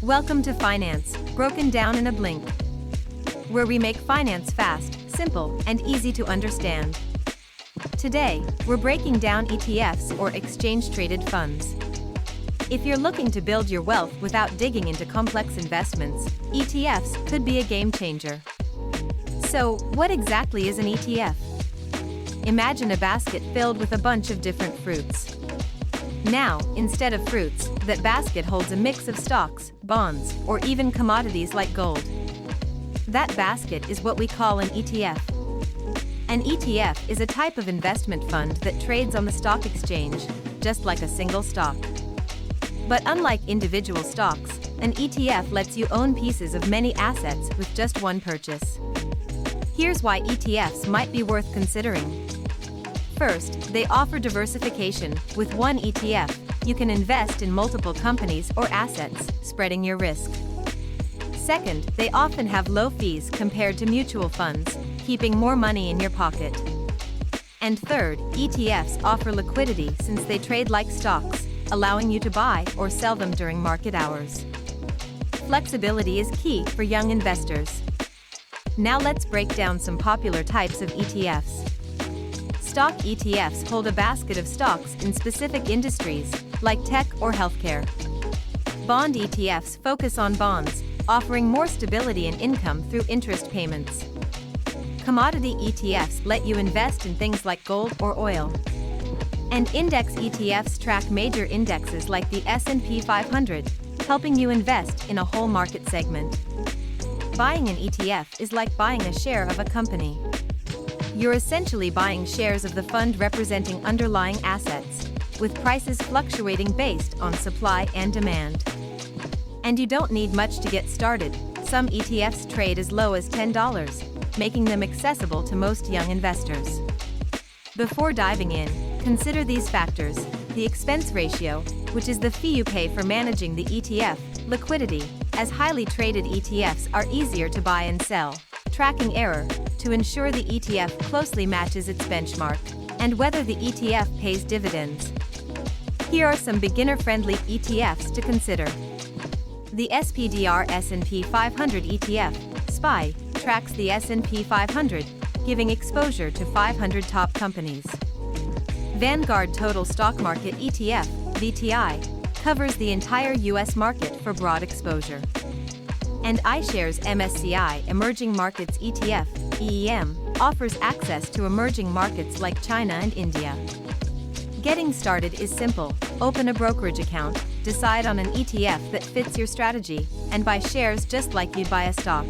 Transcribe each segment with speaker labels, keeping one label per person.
Speaker 1: Welcome to Finance, broken down in a blink, where we make finance fast, simple, and easy to understand. Today, we're breaking down ETFs or exchange-traded funds. If you're looking to build your wealth without digging into complex investments, ETFs could be a game changer. So, what exactly is an ETF? Imagine a basket filled with a bunch of different fruits. Now, instead of fruits, that basket holds a mix of stocks, bonds, or even commodities like gold. That basket is what we call an ETF. An ETF is a type of investment fund that trades on the stock exchange, just like a single stock. But unlike individual stocks, an ETF lets you own pieces of many assets with just one purchase. Here's why ETFs might be worth considering. First, they offer diversification. With one ETF, you can invest in multiple companies or assets, spreading your risk. Second, they often have low fees compared to mutual funds, keeping more money in your pocket. And third, ETFs offer liquidity since they trade like stocks, allowing you to buy or sell them during market hours. Flexibility is key for young investors. Now let's break down some popular types of ETFs. Stock ETFs hold a basket of stocks in specific industries, like tech or healthcare. Bond ETFs focus on bonds, offering more stability and income through interest payments. Commodity ETFs let you invest in things like gold or oil. And index ETFs track major indexes like the S&P 500, helping you invest in a whole market segment. Buying an ETF is like buying a share of a company. You're essentially buying shares of the fund representing underlying assets, with prices fluctuating based on supply and demand. And you don't need much to get started. Some ETFs trade as low as $10, making them accessible to most young investors. Before diving in, consider these factors: the expense ratio, which is the fee you pay for managing the ETF, liquidity, as highly traded ETFs are easier to buy and sell, tracking error, to ensure the ETF closely matches its benchmark, and whether the ETF pays dividends. Here are some beginner-friendly ETFs to consider. The SPDR S&P 500 ETF, SPY, tracks the S&P 500, giving exposure to 500 top companies. Vanguard Total Stock Market ETF, VTI, covers the entire U.S. market for broad exposure. And iShares MSCI Emerging Markets ETF, EEM, offers access to emerging markets like China and India. Getting started is simple. Open a brokerage account, decide on an ETF that fits your strategy, and buy shares just like you'd buy a stock.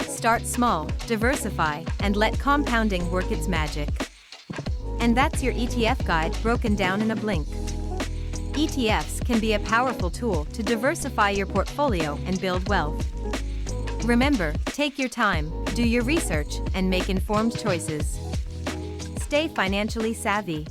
Speaker 1: Start small, diversify, and let compounding work its magic. And that's your ETF guide broken down in a blink. ETFs can be a powerful tool to diversify your portfolio and build wealth. Remember, take your time, do your research, and make informed choices. Stay financially savvy.